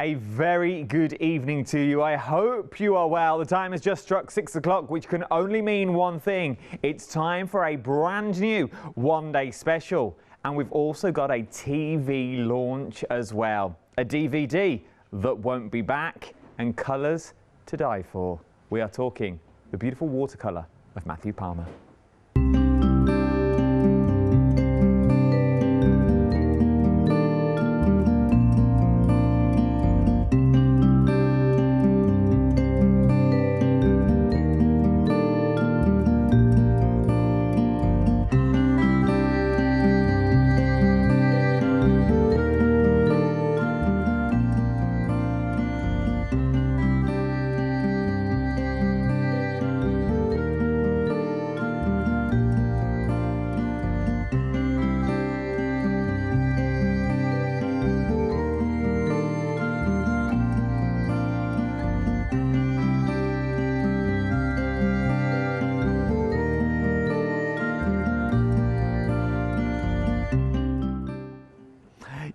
A very good evening to you. I hope you are well. The time has just struck 6 o'clock, which can only mean one thing. It's time for a brand new one-day special. And we've also got a TV launch as well. A DVD that won't be back and colours to die for. We are talking the beautiful watercolour of Matthew Palmer.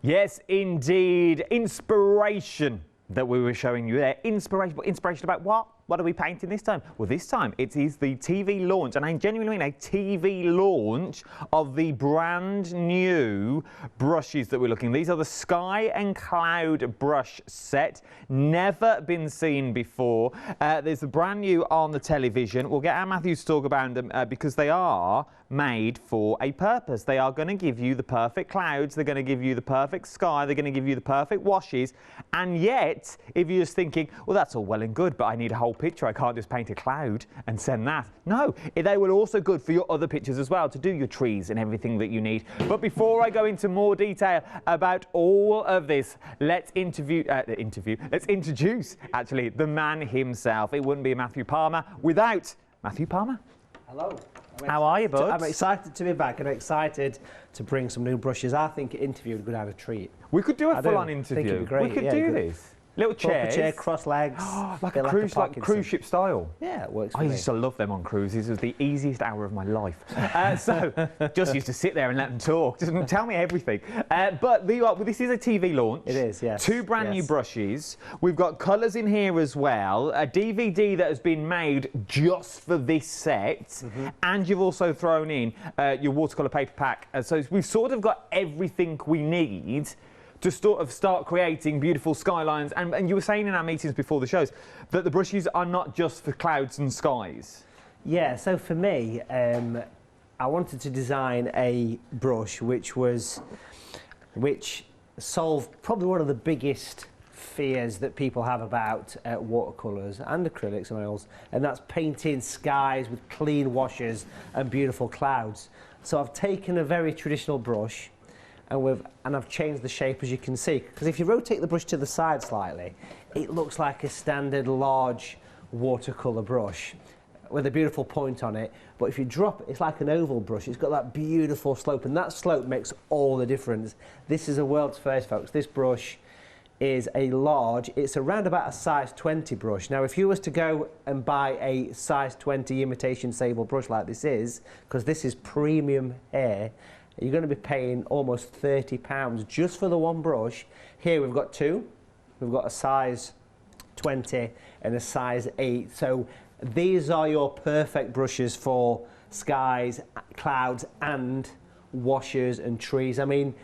Yes, indeed. Inspiration that we were showing you there. Inspiration. But inspiration about what? What are we painting this time? Well, this time it is the TV launch, and I genuinely mean a TV launch of the brand new brushes that we're looking. These are the Sky and Cloud brush set. Never been seen before. There's the brand new on the television. We'll get our Matthew to talk about them because they are made for a purpose. They are going to give you the perfect clouds. They're going to give you the perfect sky. They're going to give you the perfect washes. And yet, if you're just thinking, well, that's all well and good, but I need a whole picture. I can't just paint a cloud and send that. No, they will also good for your other pictures as well, to do your trees and everything that you need. But before I go into more detail about all of this, let's introduce actually the man himself. It wouldn't be Matthew Palmer without Matthew Palmer. Hello. How are you, bud? I'm excited to be back and excited to bring some new brushes. I think an interview would have a treat. We could do a full-on interview. Think it'd be great. We could do this. Little chairs. Chair, cross legs. like a cruise ship style. Yeah, it works for I me. used to love them on cruises. It was the easiest hour of my life. So just used to sit there and let them talk. Just tell me everything. But this is a TV launch. It is, yes. Two brand new brushes. We've got colours in here as well. A DVD that has been made just for this set. And you've also thrown in your watercolour paper pack. So we've sort of got everything we need to sort of start creating beautiful skylines. And you were saying in our meetings before the shows that the brushes are not just for clouds and skies. Yeah, so for me, I wanted to design a brush which solved probably one of the biggest fears that people have about watercolours and acrylics and oils, and that's painting skies with clean washes and beautiful clouds. So I've taken a very traditional brush and I've changed the shape, as you can see, because if you rotate the brush to the side slightly, it looks like a standard large watercolour brush with a beautiful point on it. But if you drop it, it's like an oval brush. It's got that beautiful slope, and that slope makes all the difference. This is a world's first, folks. This brush is a large, it's around about a size 20 brush. Now, if you was to go and buy a size 20 imitation sable brush like this is, because this is premium hair, you're going to be paying almost £30 just for the one brush. Here we've got two. We've got a size 20 and a size 8. So these are your perfect brushes for skies, clouds and washes and trees. I mean,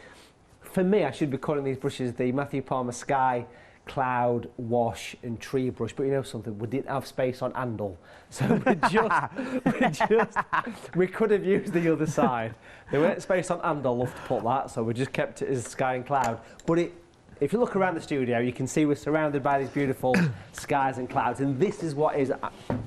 for me, I should be calling these brushes the Matthew Palmer Sky, Cloud, Wash and Tree brush, but you know something, we didn't have space on handle, so we could have used the other side. There weren't space on handle, love to put that, so we just kept it as Sky and Cloud. But if you look around the studio, you can see we're surrounded by these beautiful skies and clouds, and this is what is,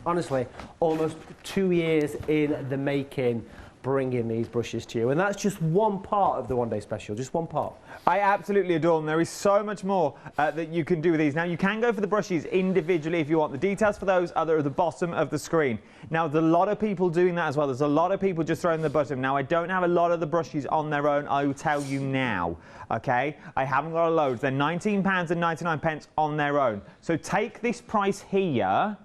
honestly, almost 2 years in the making, bringing these brushes to you. And that's just one part of the one-day special, just one part. I absolutely adore them. There is so much more that you can do with these. Now, you can go for the brushes individually if you want. The details for those are at the bottom of the screen. Now, there's a lot of people doing that as well. There's a lot of people just throwing the bottom. Now, I don't have a lot of the brushes on their own. I will tell you now, okay? I haven't got a load. They're £19.99 on their own. So take this price here,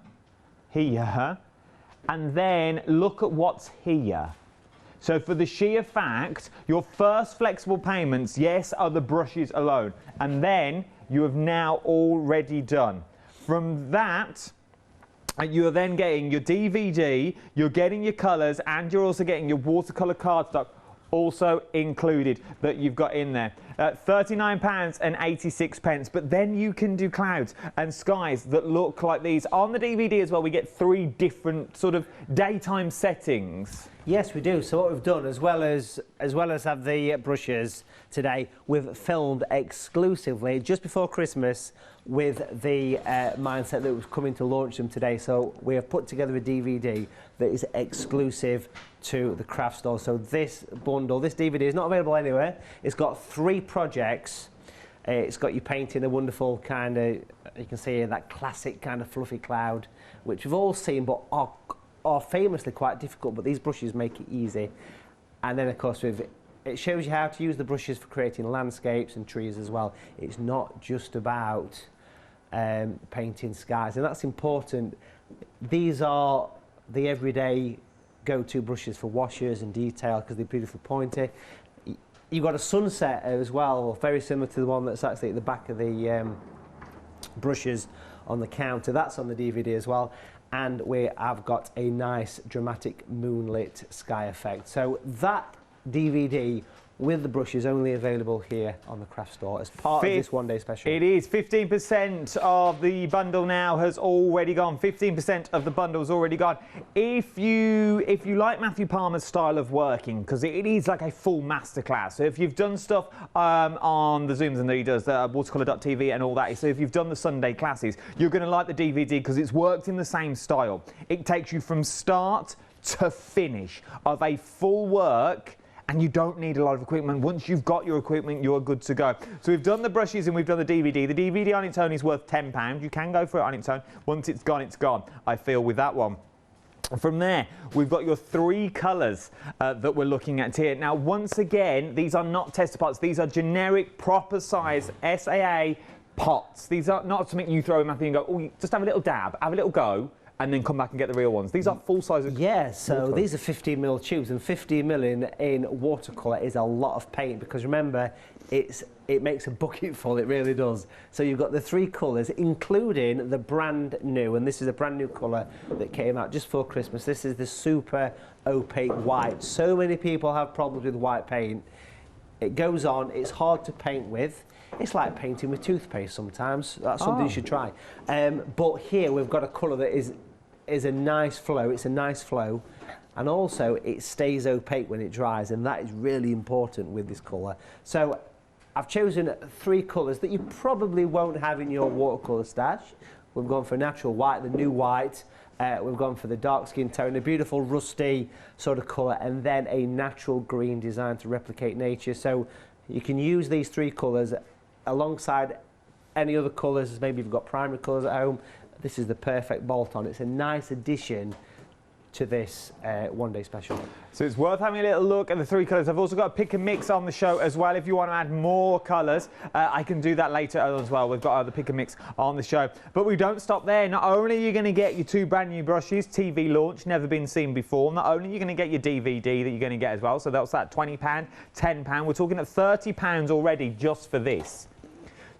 and then look at what's here. So for the sheer fact, your first flexible payments, yes, are the brushes alone. And then you have now already done. From that, you're then getting your DVD, you're getting your colours, and you're also getting your watercolour cardstock also included that you've got in there. £39.86, but then you can do clouds and skies that look like these. On the DVD as well, we get 3 different sort of daytime settings. Yes, we do. So what we've done, as well as have the brushes today, we've filmed exclusively just before Christmas with the mindset that was coming to launch them today. So we have put together a DVD that is exclusive to the craft store. So this bundle, this DVD is not available anywhere. It's got 3 projects. It's got you painting a wonderful kind of, you can see that classic kind of fluffy cloud, which we've all seen, but are famously quite difficult, but these brushes make it easy. And then of course it shows you how to use the brushes for creating landscapes and trees as well. It's not just about painting skies, and that's important. These are the everyday go-to brushes for washes and detail because they're beautifully pointy. You've got a sunset as well, very similar to the one that's actually at the back of the brushes on the counter. That's on the DVD as well. And we have got a nice dramatic moonlit sky effect. So that DVD with the brushes only available here on the craft store as part of this one-day special. It is 15% of the bundle now has already gone. 15% of the bundle has already gone. If you like Matthew Palmer's style of working, because it is like a full masterclass. So if you've done stuff on the Zooms and that he does, watercolour.tv and all that. So if you've done the Sunday classes, you're going to like the DVD because it's worked in the same style. It takes you from start to finish of a full work. And you don't need a lot of equipment. Once you've got your equipment, you're good to go. So we've done the brushes and we've done the DVD. The DVD on its own is worth £10. You can go for it on its own. Once it's gone, I feel, with that one. From there, we've got your 3 colours that we're looking at here. Now, once again, these are not tester pots. These are generic, proper size SAA pots. These are not something you throw in Matthew and go, oh, just have a little dab, have a little go, and then come back and get the real ones. These are full size. Yeah, so these are 15mm tubes, and 15mm in watercolour is a lot of paint because remember, it makes a bucket full, it really does. So you've got the 3 colours, including the brand new, and this is a brand new colour that came out just for Christmas. This is the super opaque white. So many people have problems with white paint. It goes on, it's hard to paint with. It's like painting with toothpaste sometimes. That's something you should try. But here we've got a colour that is a nice flow. It's a nice flow, and also it stays opaque when it dries, and that is really important with this colour. So I've chosen 3 colours that you probably won't have in your watercolour stash. We've gone for natural white, the new white. We've gone for the dark skin tone, a beautiful rusty sort of colour, and then a natural green designed to replicate nature. So you can use these 3 colours alongside any other colours. Maybe you've got primary colours at home. This is the perfect bolt-on. It's a nice addition to this one-day special. So it's worth having a little look at the 3 colours. I've also got a pick and mix on the show as well. If you want to add more colours, I can do that later as well. We've got the pick and mix on the show. But we don't stop there. Not only are you going to get your 2 brand new brushes, TV launch, never been seen before. Not only are you going to get your DVD that you're going to get as well. So that's that £20, £10. We're talking at £30 already just for this.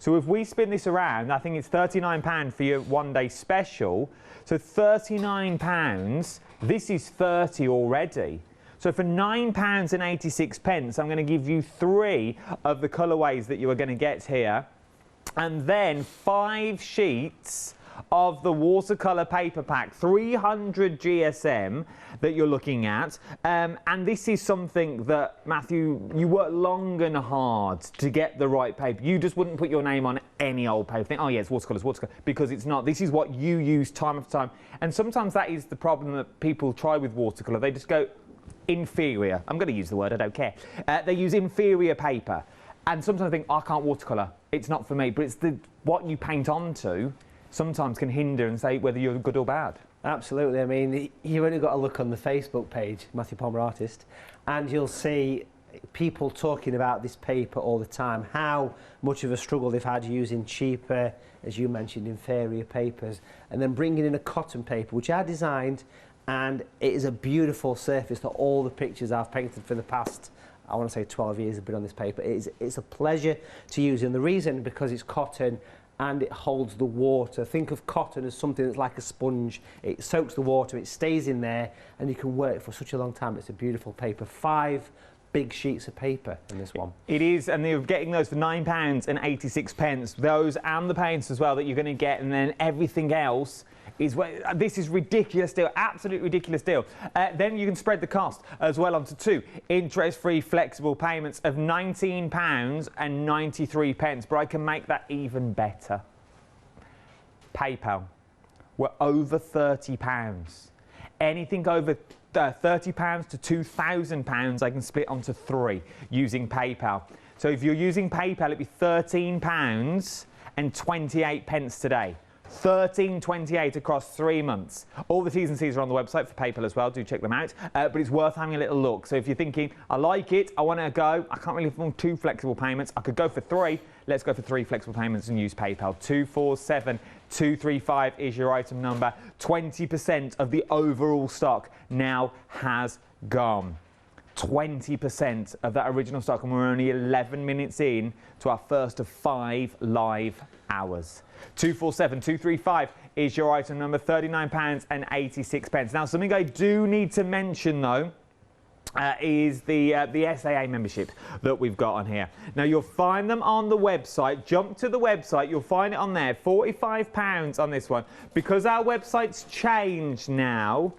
So if we spin this around, I think it's £39 for your one-day special. So £39, this is 30 already. So for £9.86, I'm going to give you 3 of the colourways that you are going to get here. And then 5 sheets of the watercolour paper pack, 300 GSM that you're looking at. And this is something that, Matthew, you work long and hard to get the right paper. You just wouldn't put your name on any old paper. Think, oh yeah, it's watercolours, because it's not. This is what you use time after time. And sometimes that is the problem that people try with watercolour. They just go inferior. I'm going to use the word, I don't care. They use inferior paper. And sometimes I think, oh, I can't watercolour. It's not for me. But it's what you paint onto sometimes can hinder and say whether you're good or bad. Absolutely. I mean, you've only got to look on the Facebook page, Matthew Palmer Artist, and you'll see people talking about this paper all the time, how much of a struggle they've had using cheaper, as you mentioned, inferior papers, and then bringing in a cotton paper, which I designed, and it is a beautiful surface to all the pictures I've painted for the past, I want to say 12 years I've been on this paper. It's a pleasure to use, and the reason, because it's cotton and it holds the water. Think of cotton as something that's like a sponge. It soaks the water, it stays in there, and you can wear it for such a long time. It's a beautiful paper. 5 big sheets of paper in this one. It is, and you're getting those for £9.86. Those and the paints as well that you're going to get, and then everything else is this is ridiculous deal, absolute ridiculous deal. Then you can spread the cost as well onto 2 interest-free flexible payments of £19.93. But I can make that even better. PayPal, we're over £30. Anything over £30 to £2,000 I can split onto 3 using PayPal. So if you're using PayPal, it'd be £13.28 today. £13.28 across 3 months. All the T's and C's are on the website for PayPal as well. Do check them out. But it's worth having a little look. So if you're thinking, I like it, I want to go, I can't really afford 2 flexible payments, I could go for 3. Let's go for 3 flexible payments and use PayPal. 247235 is your item number. 20% of the overall stock now has gone. 20% of that original stock, and we're only 11 minutes in to our first of 5 live hours. 247235 is your item number, £39.86. Now, something I do need to mention though is the SAA membership that we've got on here. Now, you'll find them on the website. Jump to the website, you'll find it on there. £45 on this one. Because our website's changed now,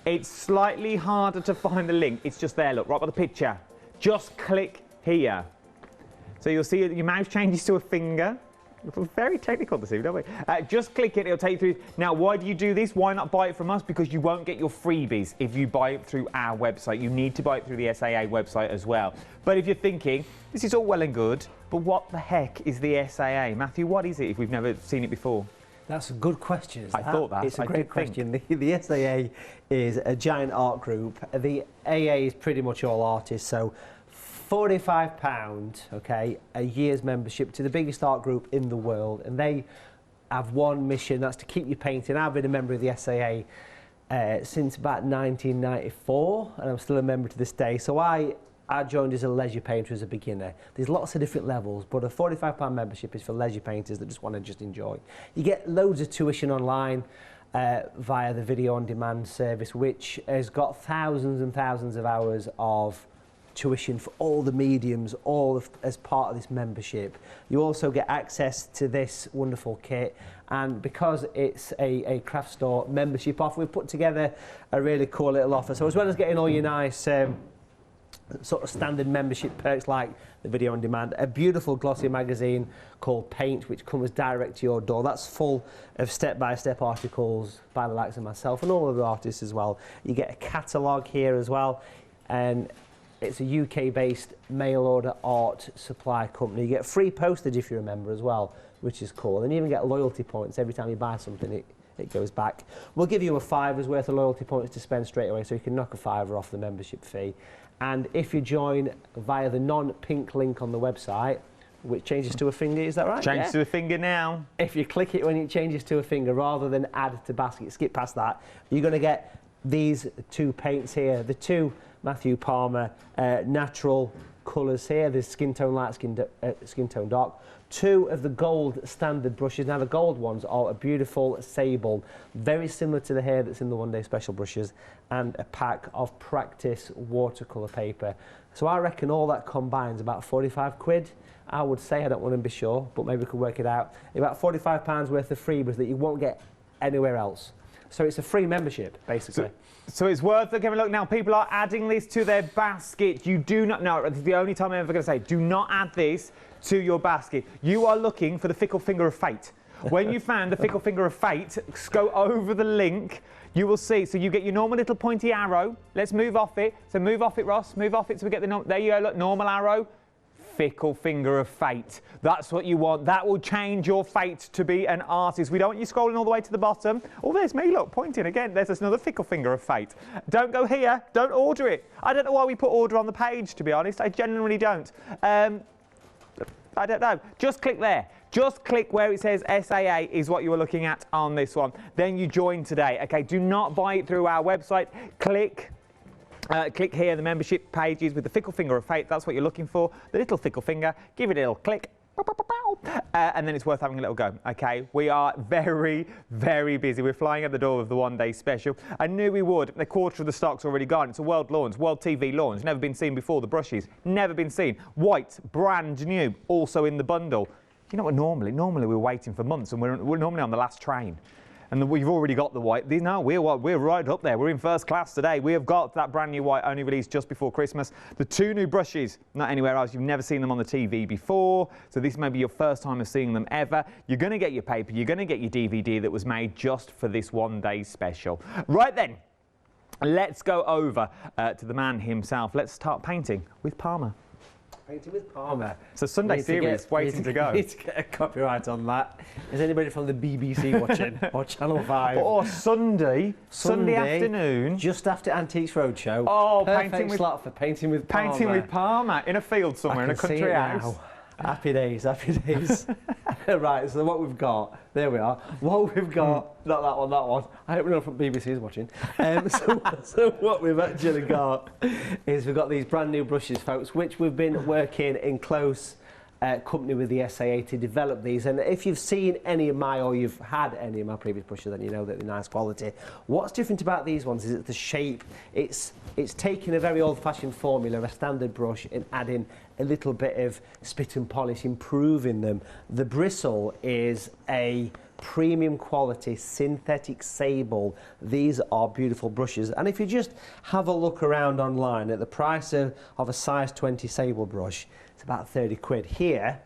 it's slightly harder to find the link. It's just there, look, right by the picture. Just click here. So you'll see your mouse changes to a finger. We're very technical this evening, don't we? Just click it, it'll take you through. Now, why do you do this? Why not buy it from us? Because you won't get your freebies if you buy it through our website. You need to buy it through the SAA website as well. But if you're thinking, this is all well and good, but what the heck is the SAA? Matthew, what is it if we've never seen it before? That's a good question. I thought that. It's a great question. The SAA is a giant art group. The AA is pretty much all artists, so £45, okay, a year's membership to the biggest art group in the world, and they have one mission, that's to keep you painting. I've been a member of the SAA since about 1994, and I'm still a member to this day. So I joined as a leisure painter as a beginner. There's lots of different levels, but a £45 membership is for leisure painters that just want to just enjoy. You get loads of tuition online via the video on demand service, which has got thousands and thousands of hours of tuition for all the mediums, as part of this membership. You also get access to this wonderful kit, and because it's a craft store membership offer, we've put together a really cool little offer. So as well as getting all your nice sort of standard membership perks like the video on demand, a beautiful glossy magazine called Paint, which comes direct to your door. That's full of step-by-step articles by the likes of myself and all of the artists as well. You get a catalogue here as well, and it's a UK-based mail-order art supply company. You get free postage if you're a member as well, which is cool. And you even get loyalty points every time you buy something. It goes back. We'll give you a £5's worth of loyalty points to spend straight away, so you can knock a £5 off the membership fee. And if you join via the non-pink link on the website, which changes to a finger, is that right? Changes to a finger now. If you click it when it changes to a finger, rather than add to basket, skip past that, you're going to get these 2 paints here, the 2 Matthew Palmer natural colours here. There's skin tone light, skin tone dark. 2 of the gold standard brushes. Now the gold ones are a beautiful sable, very similar to the hair that's in the One Day Special brushes, and a pack of practice watercolour paper. So I reckon all that combines about 45 quid. I would say, I don't want to be sure, but maybe we could work it out. About £45 worth of freebies that you won't get anywhere else. So it's a free membership, basically. So it's worth looking. Look, now people are adding this to their basket. You do not, no, it's the only time I'm ever going to say, do not add this to your basket. You are looking for the fickle finger of fate. When you found the fickle finger of fate, go over the link, you will see. So you get your normal little pointy arrow. Let's move off it. So move off it, Ross. Move off it so we get the, there you go, look, normal arrow. Fickle finger of fate. That's what you want. That will change your fate to be an artist. We don't want you scrolling all the way to the bottom. Oh, there's me, look, pointing again. There's another fickle finger of fate. Don't go here. Don't order it. I don't know why we put order on the page, to be honest. I genuinely don't. I don't know. Just click there. Just click where it says SAA is what you are looking at on this one. Then you join today. Okay, do not buy it through our website. Click Click here, the membership pages with the fickle finger of fate. That's what you're looking for. The little fickle finger. Give it a little click. And then it's worth having a little go. Okay, we are very, very busy. We're flying at the door of the one-day special. I knew we would. A quarter of the stock's already gone. It's a world launch, world TV launch. Never been seen before. The brushes, never been seen. White, brand new, also in the bundle. You know what? Normally we're waiting for months, and we're normally on the last train. And we've already got the white. No, we're right up there. We're in first class today. We have got that brand new white, only released just before Christmas. The 2 new brushes, not anywhere else. You've never seen them on the TV before. So this may be your first time of seeing them ever. You're going to get your paper. You're going to get your DVD that was made just for this one-day special. Right then, let's go over to the man himself. Let's start painting with Palmer. Painting with Palmer. It's a Sunday series waiting to go. We need to get a copyright on that. Is anybody from the BBC watching? Or Channel 5? Or Sunday afternoon. Just after Antiques Roadshow. Oh, perfect slot for Painting with Palmer. Painting with Palmer in a field somewhere, in a country house. Now. Happy days, happy days. Right, so what we've got, there we are. What we've got, not that one, that one. I hope no from BBC is watching. So what we've actually got is we've got these brand new brushes, folks, which we've been working in close company with the SAA to develop these. And if you've seen any of my, or you've had any of my previous brushes, then you know that they're nice quality. What's different about these ones is that the shape, it's taking a very old-fashioned formula, a standard brush, and adding a little bit of spit and polish, improving them. The bristle is a premium quality synthetic sable. These are beautiful brushes, and if you just have a look around online at the price of a size 20 sable brush, it's about 30 quid. Here,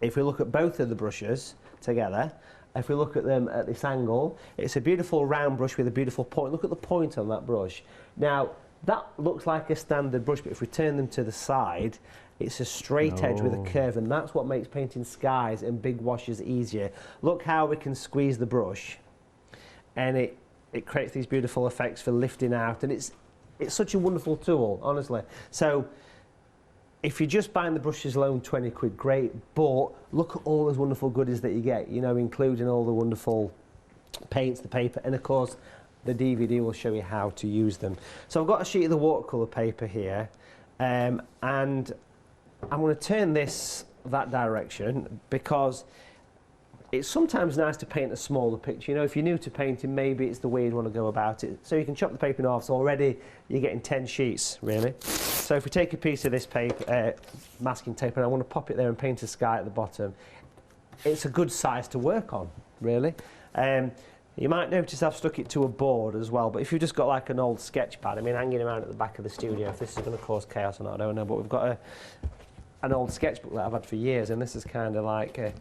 if we look at both of the brushes together, if we look at them at this angle, it's a beautiful round brush with a beautiful point. Look at the point on that brush. Now, that looks like a standard brush, but if we turn them to the side, it's a straight edge with a curve, and that's what makes painting skies and big washes easier. Look how we can squeeze the brush, and it creates these beautiful effects for lifting out, and it's such a wonderful tool, honestly. So if you're just buying the brushes alone, 20 quid, great, but look at all those wonderful goodies that you get, you know, including all the wonderful paints, the paper, and of course the DVD will show you how to use them. So I've got a sheet of the watercolour paper here, and I'm going to turn this that direction because it's sometimes nice to paint a smaller picture. You know, if you're new to painting, maybe it's the way you'd want to go about it. So you can chop the paper in half, so already you're getting 10 sheets, really. So if we take a piece of this paper, masking tape, and I want to pop it there and paint a sky at the bottom, it's a good size to work on, really. You might notice I've stuck it to a board as well, but if you've just got like an old sketch pad, I mean, hanging around at the back of the studio, if this is going to cause chaos or not, I don't know, but we've got an old sketchbook that I've had for years, and this is kind of like a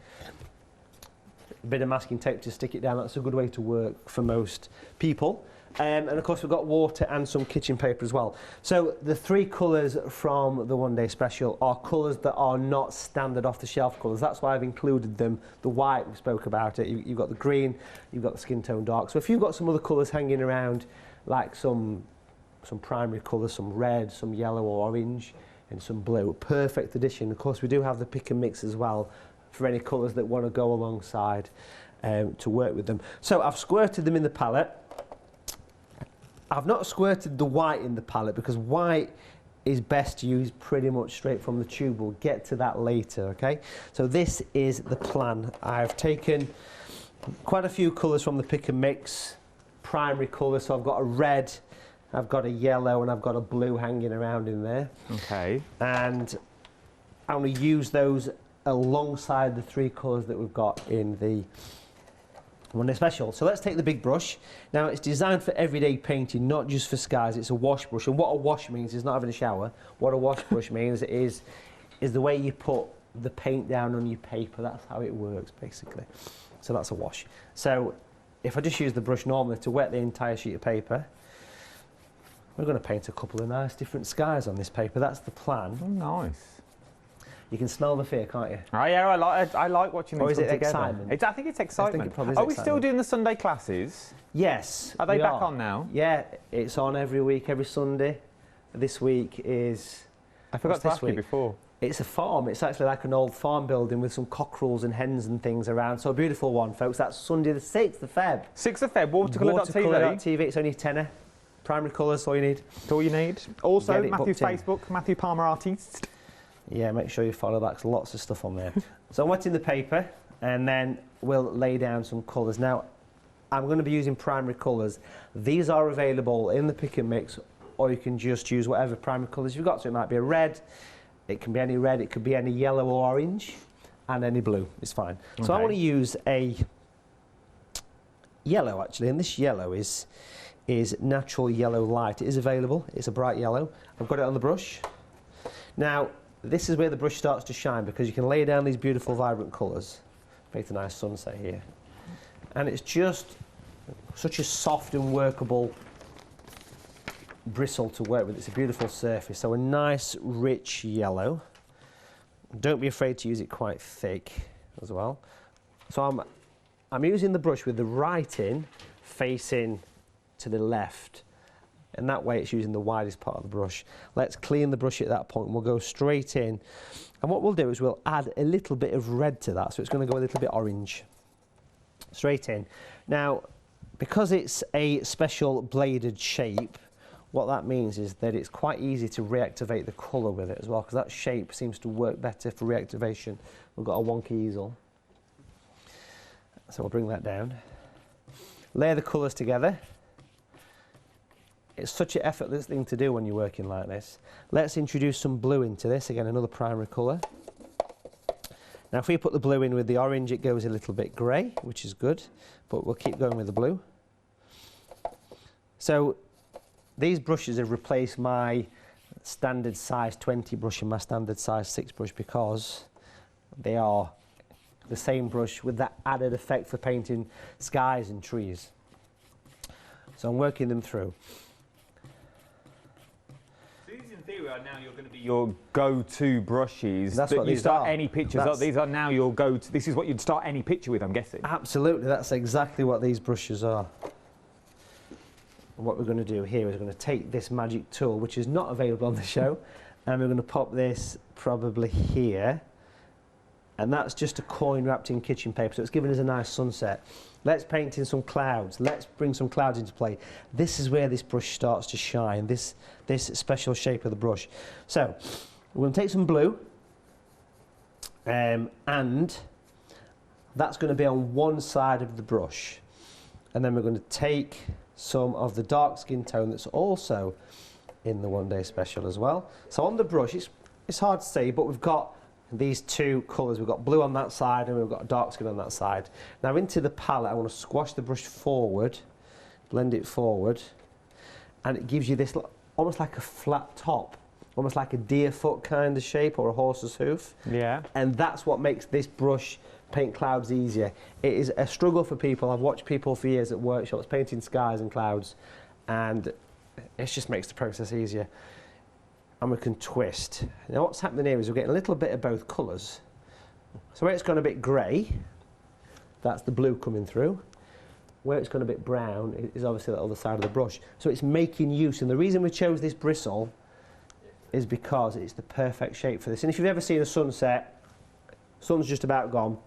bit of masking tape to stick it down. That's a good way to work for most people. And of course we've got water and some kitchen paper as well. So the 3 colours from the one day special are colours that are not standard off the shelf colours. That's why I've included them. The white, we spoke about it, you've got the green, you've got the skin tone dark. So if you've got some other colours hanging around, like some primary colours, some red, some yellow or orange, and some blue, perfect addition. Of course we do have the pick and mix as well for any colours that want to go alongside to work with them. So I've squirted them in the palette. I've not squirted the white in the palette because white is best to use pretty much straight from the tube. We'll get to that later, okay? So this is the plan. I've taken quite a few colours from the pick and mix, primary colours, so I've got a red, I've got a yellow, and I've got a blue hanging around in there. Okay. And I'm going to use those alongside the 3 colours that we've got in the one day special. So let's take the big brush. Now it's designed for everyday painting, not just for skies. It's a wash brush, and what a wash means is not having a shower. What a wash brush means is the way you put the paint down on your paper. That's how it works basically. So that's a wash. So if I just use the brush normally to wet the entire sheet of paper, we're going to paint a couple of nice different skies on this paper. That's the plan. Oh, nice. You can smell the fear, can't you? Oh yeah, I like watching these come together. Or is it excitement? I think it's excitement. I think it probably is Are we still doing the Sunday classes? Yes. Are they back on now? Yeah, it's on every week, every Sunday. This week is... I forgot to ask you before. It's a farm. It's actually like an old farm building with some cockerels and hens and things around. So a beautiful one, folks. That's Sunday the 6th of Feb. 6th of Feb, watercolour.tv. Watercolour.tv. It's only a tenner. Primary colours, all you need. That's all you need. Also, Get it Matthew's booked in. Facebook, Matthew Palmer Artist. Yeah, make sure you follow that, 'cause lots of stuff on there. So I'm wetting the paper, and then we'll lay down some colours. Now, I'm going to be using primary colours. These are available in the pick and mix, or you can just use whatever primary colours you've got. So it might be a red, it can be any red, it could be any yellow or orange, and any blue, it's fine. Okay. So I want to use a yellow, actually, and this yellow is natural yellow light. It is available, it's a bright yellow. I've got it on the brush. Now, this is where the brush starts to shine, because you can lay down these beautiful vibrant colours. Make a nice sunset here. And it's just such a soft and workable bristle to work with. It's a beautiful surface. So a nice rich yellow. Don't be afraid to use it quite thick as well. So I'm using the brush with the writing facing to the left, and that way it's using the widest part of the brush. Let's clean the brush at that point. We'll go straight in, and what we'll do is we'll add a little bit of red to that, so it's going to go a little bit orange. Straight in. Now, because it's a special bladed shape, what that means is that it's quite easy to reactivate the colour with it as well, because that shape seems to work better for reactivation. We've got a wonky easel. So we'll bring that down. Layer the colours together. It's such an effortless thing to do when you're working like this. Let's introduce some blue into this. Again, another primary colour. Now, if we put the blue in with the orange, it goes a little bit grey, which is good, but we'll keep going with the blue. So these brushes have replaced my standard size 20 brush and my standard size 6 brush, because they are the same brush with that added effect for painting skies and trees. So I'm working them through. In theory, now you're going to be your go-to brushes. That's that what you these start are. any pictures. These are now your go-to. This is what you'd start any picture with, I'm guessing. Absolutely, that's exactly what these brushes are. What we're going to do here is we're going to take this magic tool, which is not available on the show, and we're going to pop this probably here, and that's just a coin wrapped in kitchen paper, so it's giving us a nice sunset. Let's paint in some clouds. Let's bring some clouds into play. This is where this brush starts to shine, this special shape of the brush. So we're going to take some blue, and that's going to be on one side of the brush, and then we're going to take some of the dark skin tone that's also in the One Day Special as well. So on the brush, it's hard to see, but we've got these two colours. We've got blue on that side and we've got dark skin on that side. Now into the palette, I want to squash the brush forward, blend it forward, and it gives you this almost like a flat top, almost like a deer foot kind of shape or a horse's hoof. Yeah. And that's what makes this brush paint clouds easier. It is a struggle for people. I've watched people for years at workshops painting skies and clouds, and it just makes the process easier. And we can twist. Now what's happening here is we're getting a little bit of both colours. So where it's gone a bit grey, that's the blue coming through. Where it's gone a bit brown is obviously the other side of the brush. So it's making use, and the reason we chose this bristle is because it's the perfect shape for this. And if you've ever seen a sunset, sun's just about gone,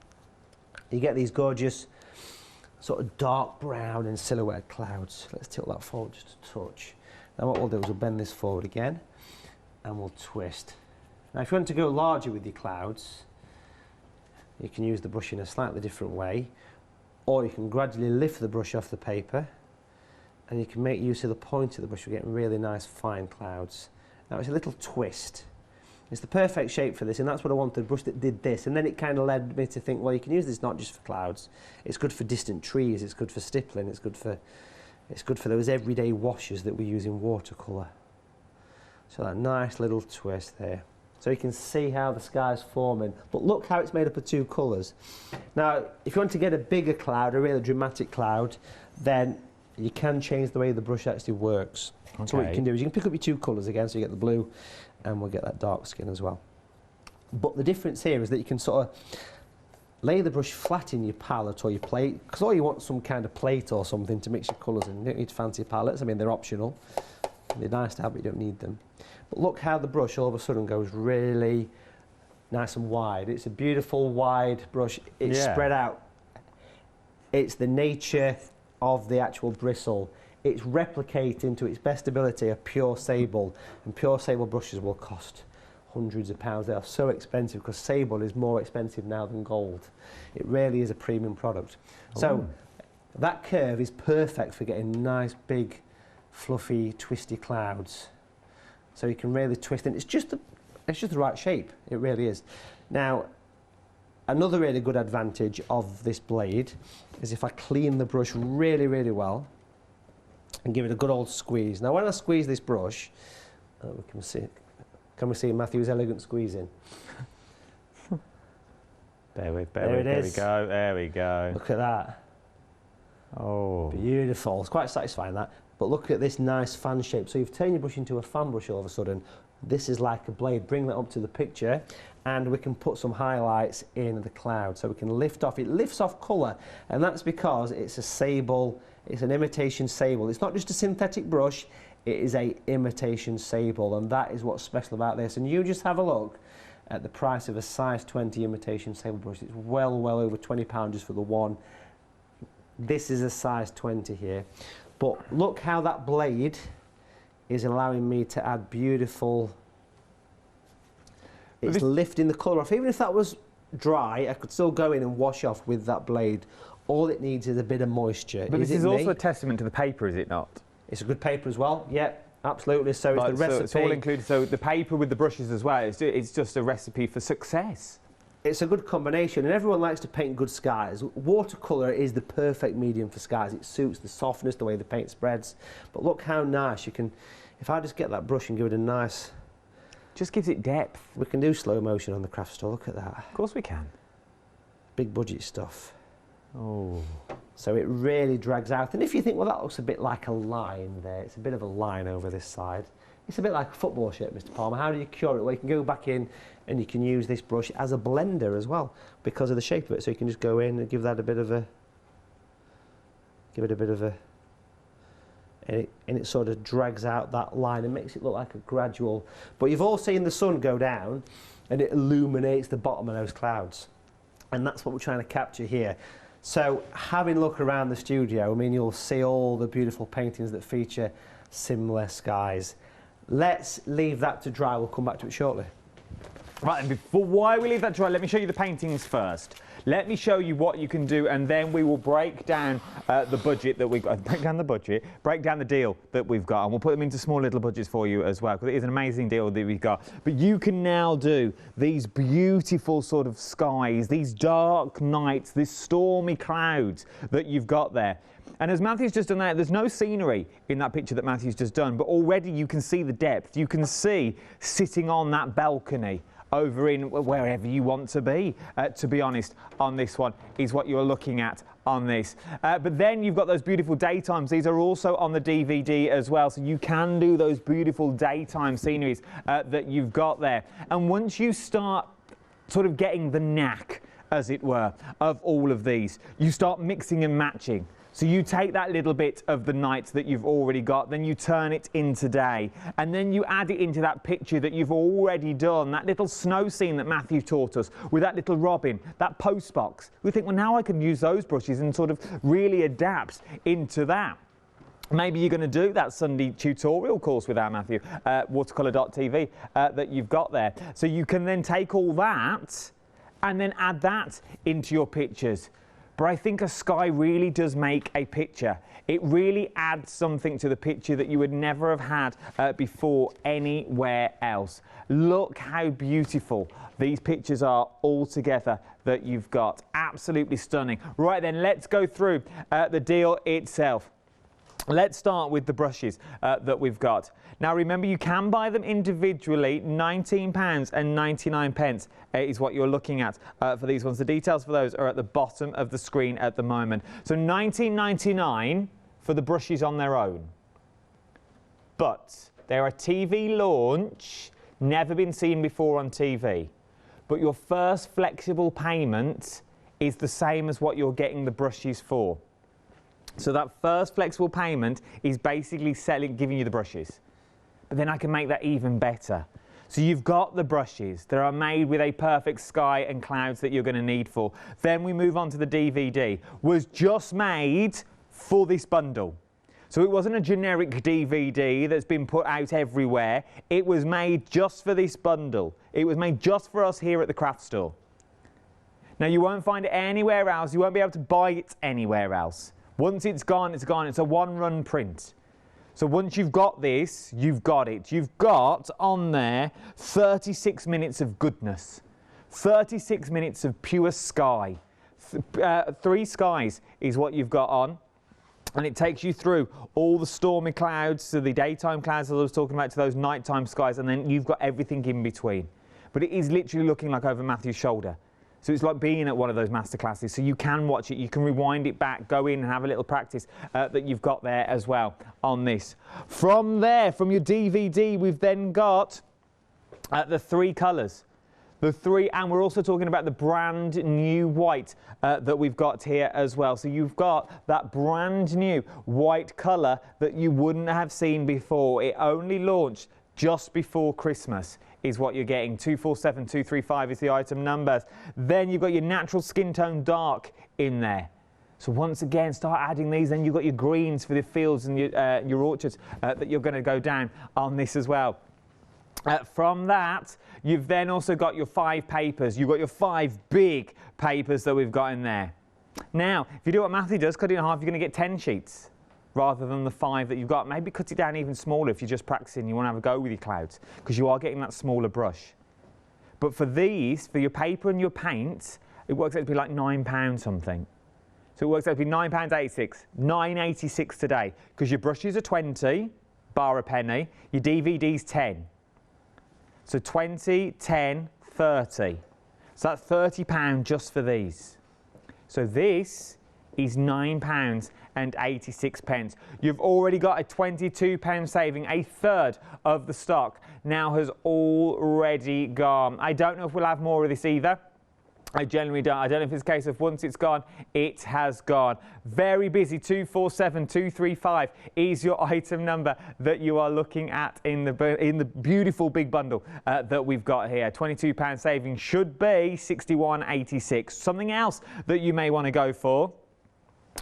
you get these gorgeous sort of dark brown and silhouette clouds. Let's tilt that forward just a touch. Now what we'll do is we'll bend this forward again, and we'll twist. Now if you want to go larger with your clouds, you can use the brush in a slightly different way, or you can gradually lift the brush off the paper, and you can make use of the point of the brush. We're getting really nice fine clouds. Now it's a little twist. It's the perfect shape for this, and that's what I wanted, a brush that did this. And then it kind of led me to think, well, you can use this not just for clouds, it's good for distant trees, it's good for stippling, it's good for those everyday washes that we use in watercolour. So that nice little twist there. So you can see how the sky's forming. But look how it's made up of two colours. Now, if you want to get a bigger cloud, a really dramatic cloud, then you can change the way the brush actually works. Okay. So what you can do is you can pick up your two colours again, so you get the blue, and we'll get that dark skin as well. But the difference here is that you can sort of lay the brush flat in your palette or your plate, because all you want is some kind of plate or something to mix your colours in. You don't need fancy palettes. I mean, they're optional. They're nice to have, but you don't need them. But look how the brush all of a sudden goes really nice and wide. It's a beautiful wide brush. It's spread out. It's the nature of the actual bristle it's replicating to its best ability a pure sable, and pure sable brushes will cost hundreds of pounds. They are so expensive because sable is more expensive now than gold. It really is a premium product. So that curve is perfect for getting nice, big, fluffy, twisty clouds. So you can really twist, and it's just the right shape. It really is. Now, another really good advantage of this blade is if I clean the brush really, really well and give it a good old squeeze. Now, when I squeeze this brush, can we see Matthew's elegant squeezing? There we go, there we go. Look at that. Oh. Beautiful. It's quite satisfying, that. But look at this nice fan shape. So you've turned your brush into a fan brush all of a sudden. This is like a blade. Bring that up to the picture, and we can put some highlights in the cloud. So we can lift off. It lifts off colour, and that's because it's a sable. It's an imitation sable. It's not just a synthetic brush. It is a imitation sable, and that is what's special about this. And you just have a look at the price of a size 20 imitation sable brush. It's well over £20 just for the one. This is a size 20 here. But look how that blade is allowing me to add beautiful... It's lifting the colour off. Even if that was dry, I could still go in and wash off with that blade. All it needs is a bit of moisture. But this is also a testament to the paper, is it not? It's a good paper as well. Yeah, absolutely. So it's the recipe. So it's all included. So the paper with the brushes as well. It's just a recipe for success. It's a good combination, and everyone likes to paint good skies. Watercolour is the perfect medium for skies. It suits the softness, the way the paint spreads. But look how nice you can... If I just get that brush and give it a nice... Just gives it depth. We can do slow motion on the craft store. Look at that. Of course we can. Big budget stuff. Oh. So it really drags out. And if you think, well, that looks a bit like a line there. It's a bit of a line over this side. It's a bit like a football shape, Mr. Palmer. How do you cure it? Well, you can go back in and you can use this brush as a blender as well because of the shape of it. So you can just go in and give that a bit of a... And it sort of drags out that line and makes it look like a gradual... But you've all seen the sun go down and it illuminates the bottom of those clouds. And that's what we're trying to capture here. So having a look around the studio, I mean, you'll see all the beautiful paintings that feature similar skies. Let's leave that to dry. We'll come back to it shortly. Right, and while we leave that dry, let me show you the paintings first. Let me show you what you can do, and then we will break down the budget that we've got. Break down the deal that we've got, and we'll put them into small little budgets for you as well, because it is an amazing deal that we've got. But you can now do these beautiful sort of skies, these dark nights, these stormy clouds that you've got there. And as Matthew's just done that, there's no scenery in that picture that Matthew's just done, but already you can see the depth. You can see sitting on that balcony over in wherever you want to be honest, on this one is what you're looking at on this. But then you've got those beautiful daytimes. These are also on the DVD as well, so you can do those beautiful daytime sceneries that you've got there. And once you start sort of getting the knack, as it were, of all of these, you start mixing and matching. So you take that little bit of the night that you've already got, then you turn it into day, and then you add it into that picture that you've already done, that little snow scene that Matthew taught us, with that little robin, that post box. We think, well, now I can use those brushes and sort of really adapt into that. Maybe you're going to do that Sunday tutorial course with our Matthew, watercolour.tv, that you've got there. So you can then take all that and then add that into your pictures. But I think a sky really does make a picture. It really adds something to the picture that you would never have had before anywhere else. Look how beautiful these pictures are all together that you've got. Absolutely stunning. Right then, let's go through the deal itself. Let's start with the brushes that we've got. Now remember, you can buy them individually. £19.99 is what you're looking at for these ones. The details for those are at the bottom of the screen at the moment. So £19.99 for the brushes on their own. But they're a TV launch, never been seen before on TV. But your first flexible payment is the same as what you're getting the brushes for. So that first flexible payment is basically giving you the brushes. But then I can make that even better. So you've got the brushes that are made with a perfect sky and clouds that you're going to need for. Then we move on to the DVD. Was just made for this bundle. So it wasn't a generic DVD that's been put out everywhere. It was made just for this bundle. It was made just for us here at the craft store. Now, you won't find it anywhere else. You won't be able to buy it anywhere else. Once it's gone, it's gone. It's a one-run print. So once you've got this, you've got it. You've got on there 36 minutes of goodness. 36 minutes of pure sky. 3 skies is what you've got on. And it takes you through all the stormy clouds, to the daytime clouds that I was talking about, to those nighttime skies, and then you've got everything in between. But it is literally looking like over Matthew's shoulder. So it's like being at one of those masterclasses. So you can watch it, you can rewind it back, go in and have a little practice that you've got there as well on this. From there, from your DVD, we've then got the 3 colours. The 3, and we're also talking about the brand new white that we've got here as well. So you've got that brand new white colour that you wouldn't have seen before. It only launched just before Christmas is what you're getting. 247235 is the item numbers. Then you've got your natural skin tone dark in there. So once again, start adding these. Then you've got your greens for the fields and your orchards that you're going to go down on this as well. From that, you've then also got your 5 papers. You've got your 5 big papers that we've got in there. Now, if you do what Matthew does, cut it in half, you're going to get 10 sheets rather than the 5 that you've got. Maybe cut it down even smaller if you're just practicing, you want to have a go with your clouds, because you are getting that smaller brush. But for these, for your paper and your paint, it works out to be like £9 something. So it works out to be £9.86, £9.86 today, because your brushes are 20, bar a penny, your DVD's 10. So 20, 10, 30. So that's £30 just for these. So this is £9.86. You've already got a £22 saving. A third of the stock now has already gone. I don't know if we'll have more of this either. I generally don't. I don't know if it's a case of once it's gone, it has gone. Very busy. 247235 is your item number that you are looking at in the beautiful big bundle that we've got here. £22 saving should be £61.86. Something else that you may want to go for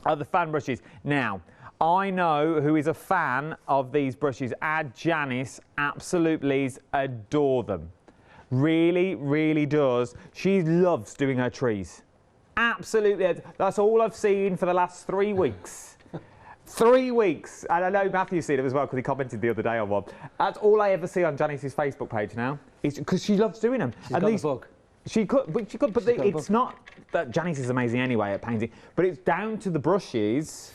are the fan brushes. Now, I know who is a fan of these brushes. Janice absolutely adore them. Really, really does. She loves doing her trees. Absolutely. That's all I've seen for the last 3 weeks. 3 weeks. And I know Matthew's seen it as well because he commented the other day on one. That's all I ever see on Janice's Facebook page now. It's because she loves doing them. She's got the book. She could, but it's not that Janice is amazing anyway at painting, but it's down to the brushes.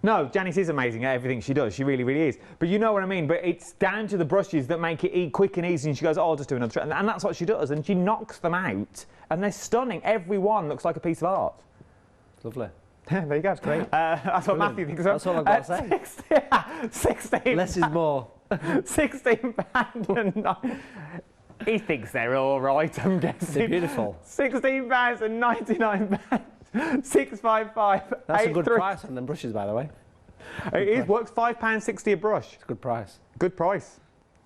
No, Janice is amazing at everything she does. She really, really is. But you know what I mean? But it's down to the brushes that make it quick and easy. And she goes, oh, I'll just do another trick. And that's what she does. And she knocks them out. And they're stunning. Every one looks like a piece of art. Lovely. There you go. Great. That's what Matthew thinks. That's all I've got to say. 16. Less is more. £16. He thinks they're all right, I'm guessing. They're beautiful. £16.99. 655. That's a good price on them brushes, by the way. It is. Works £5.60 a brush. It's a good price. Good price.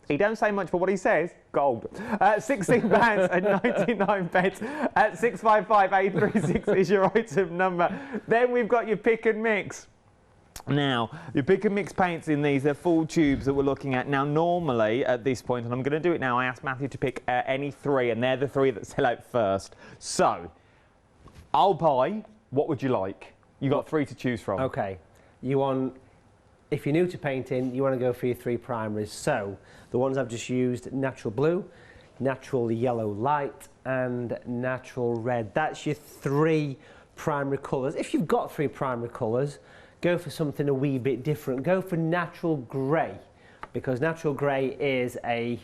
He don't say much, but what he says, gold. £16.99. At 655-836 is your item number. Then we've got your pick and mix. Now, your pick and mix paints in these, they're full tubes that we're looking at. Now, normally at this point, and I'm going to do it now, I asked Matthew to pick any 3, and they're the 3 that sell out first. So, I'll buy. What would you like? You got 3 to choose from. Okay. You want, if you're new to painting, you want to go for your 3 primaries. So, the ones I've just used, natural blue, natural yellow light, and natural red. That's your 3 primary colours. If you've got 3 primary colours, go for something a wee bit different. Go for natural grey, because natural grey is a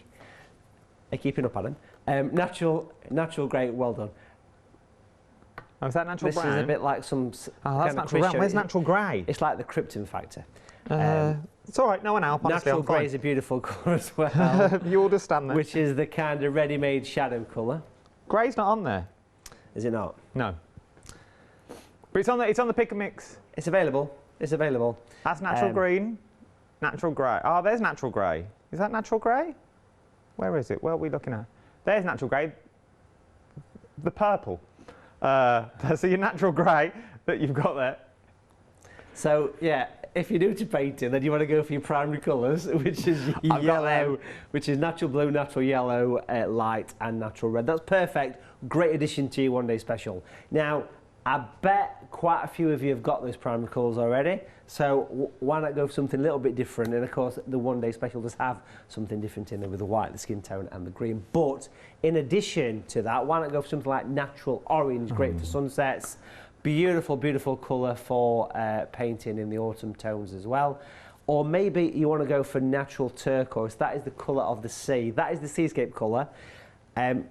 keeping up, Alan. Natural grey, well done. Oh, is that natural brown? This is a bit like some that's natural brown. Where's natural grey? It's like the Krypton factor. It's all right, no one else. Natural grey is a beautiful colour as well. You understand that. Which is the kind of ready-made shadow colour. Grey's not on there. Is it not? No. But it's on the pick and mix. It's available. It's available. That's natural green, natural grey. Oh, there's natural grey. Is that natural grey? Where is it? What are we looking at? There's natural grey. The purple. So your natural grey that you've got there. So, yeah, if you're new to painting, then you want to go for your primary colours, which is yellow, which is natural blue, natural yellow, light, and natural red. That's perfect. Great addition to your one-day special. Now, I bet quite a few of you have got those primary colours already, so why not go for something a little bit different? And of course, the one-day special does have something different in there with the white, the skin tone, and the green. But in addition to that, why not go for something like natural orange, great for sunsets. Beautiful, beautiful colour for painting in the autumn tones as well. Or maybe you want to go for natural turquoise. That is the colour of the sea. That is the seascape colour.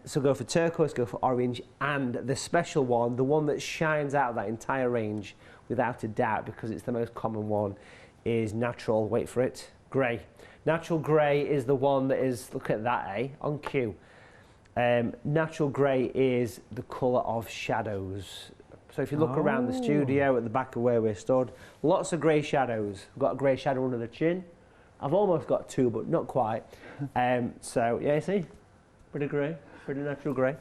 So go for turquoise, go for orange, and the special one, the one that shines out of that entire range without a doubt, because it's the most common one, is natural, wait for it, grey. Natural grey is the one that is, look at that, on cue. Natural grey is the colour of shadows. So if you look around the studio at the back of where we're stood, lots of grey shadows. We've got a grey shadow under the chin. I've almost got two, but not quite. So, yeah, you see? Pretty grey, pretty natural grey.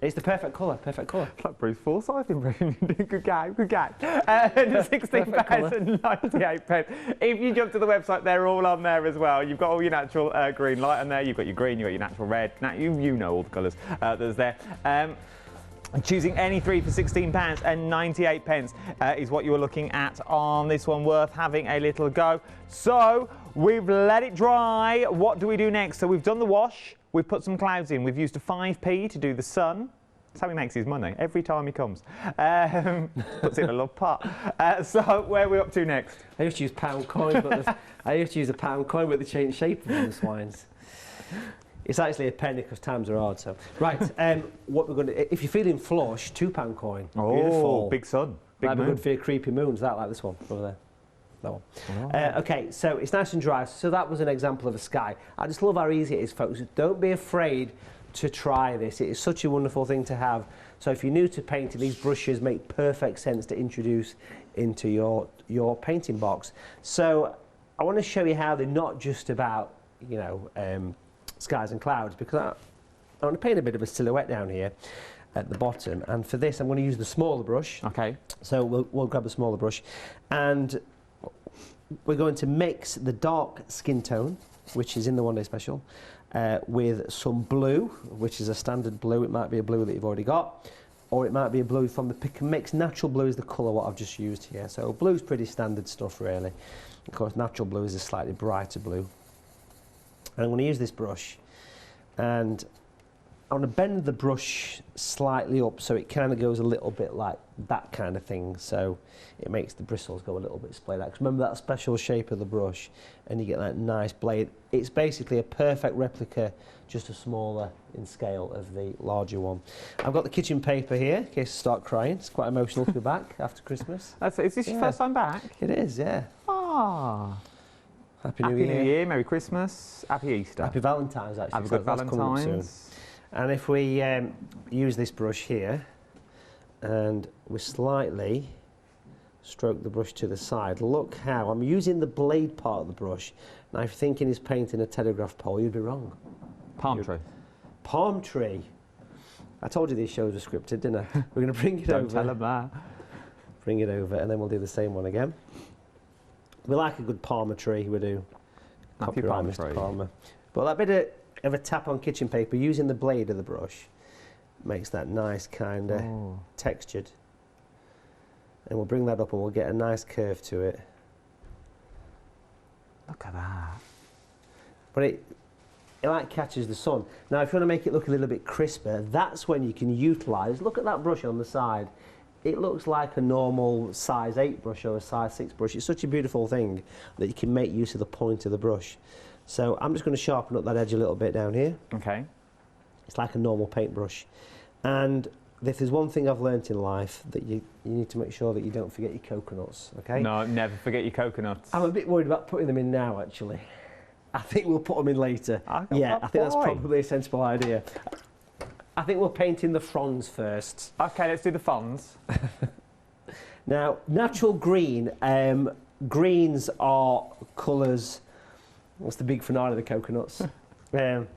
It's the perfect colour, perfect colour. Like Bruce Forsyth impression. Good guy, good guy. £16.98. If you jump to the website, they're all on there as well. You've got all your natural green light on there. You've got your green, you've got your natural red. Now, you know all the colours that's there. Choosing any three for £16.98 is what you were looking at on this one, worth having a little go. So we've let it dry. What do we do next? So we've done the wash. We've put some clouds in. We've used a 5p to do the sun. That's how he makes his money every time he comes. Puts it in a little pot. So where are we up to next? I used to use pound coin, but I used to use a pound coin, but they changed shape of the swines. It's actually a penny because times are hard. So right, what we're going to, if you're feeling flush, £2 coin. Oh, beautiful. Big sun. Big That'd moon. be good for your creepy moons. That like this one over there. That one. Oh. Okay, so it's nice and dry. So that was an example of a sky. I just love how easy it is, folks. Don't be afraid to try this. It is such a wonderful thing to have. So if you're new to painting, these brushes make perfect sense to introduce into your painting box. So I want to show you how they're not just about, you know, skies and clouds, because I want to paint a bit of a silhouette down here at the bottom, and for this I'm going to use the smaller brush. Okay. So we'll grab the smaller brush, and we're going to mix the dark skin tone, which is in the one day special, with some blue, which is a standard blue. It might be a blue that you've already got, or it might be a blue from the pick and mix. Natural blue is the colour what I've just used here. So blue's pretty standard stuff really. Of course natural blue is a slightly brighter blue. And I'm going to use this brush, and I want to bend the brush slightly up so it kind of goes a little bit like that kind of thing, so it makes the bristles go a little bit splayed out. Because remember that special shape of the brush, and you get that nice blade. It's basically a perfect replica, just a smaller in scale of the larger one. I've got the kitchen paper here in case I start crying. It's quite emotional to be back after Christmas. Is this your first time back? It is, yeah. Ah. Happy New Year, Merry Christmas, Happy Easter. Happy Valentine's, actually. Have a good Valentine's. And if we use this brush here, and we slightly stroke the brush to the side, look how I'm using the blade part of the brush. Now, if you're thinking he's painting a telegraph pole, you'd be wrong. Palm tree. Palm tree. I told you these shows were scripted, didn't I? We're going to bring it over. Don't tell him that. Bring it over, and then we'll do the same one again. We like a good Palmer tree, we do. Happy Copyright Palmer Mr. tree. Palmer. But that bit of a tap on kitchen paper using the blade of the brush makes that nice kind of textured. And we'll bring that up and we'll get a nice curve to it. Look at that. But it like catches the sun. Now if you want to make it look a little bit crisper, that's when you can utilise, look at that brush on the side. It looks like a normal size 8 brush or a size 6 brush. It's such a beautiful thing that you can make use of the point of the brush. So I'm just going to sharpen up that edge a little bit down here. Okay. It's like a normal paintbrush. And if there's one thing I've learnt in life, that you need to make sure that you don't forget your coconuts, okay? No, never forget your coconuts. I'm a bit worried about putting them in now, actually. I think we'll put them in later. I think that's probably a sensible idea. I think we'll paint in the fronds first. Okay, let's do the fronds. Now, natural green. Greens are colours. What's the big finale of the coconuts? That's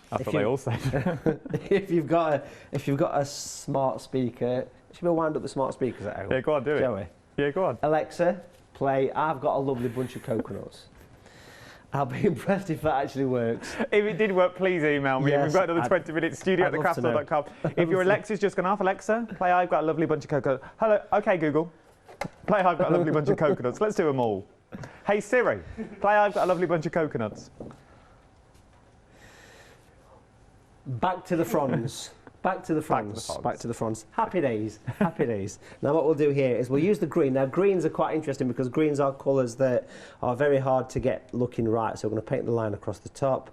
what they all say. if you've got a smart speaker, should we wind up the smart speakers at home? Yeah, go on, do it. Shall we? Yeah, go on. Alexa, play I've Got a Lovely Bunch of Coconuts. I'll be impressed if that actually works. If it did work, please email me. Yes, We've got another 20 minutes, studio@thecraftstore.com. If your Alexa's just gone off, Alexa, play I've Got a Lovely Bunch of Coconuts. Hello, OK, Google. Play I've Got a Lovely Bunch of Coconuts. Let's do them all. Hey, Siri, play I've Got a Lovely Bunch of Coconuts. Back to the fronds. Back to the fronds. Back to the fronds. Happy days. Happy days. Now what we'll do here is we'll use the green. Now greens are quite interesting because greens are colours that are very hard to get looking right. So we're going to paint the line across the top,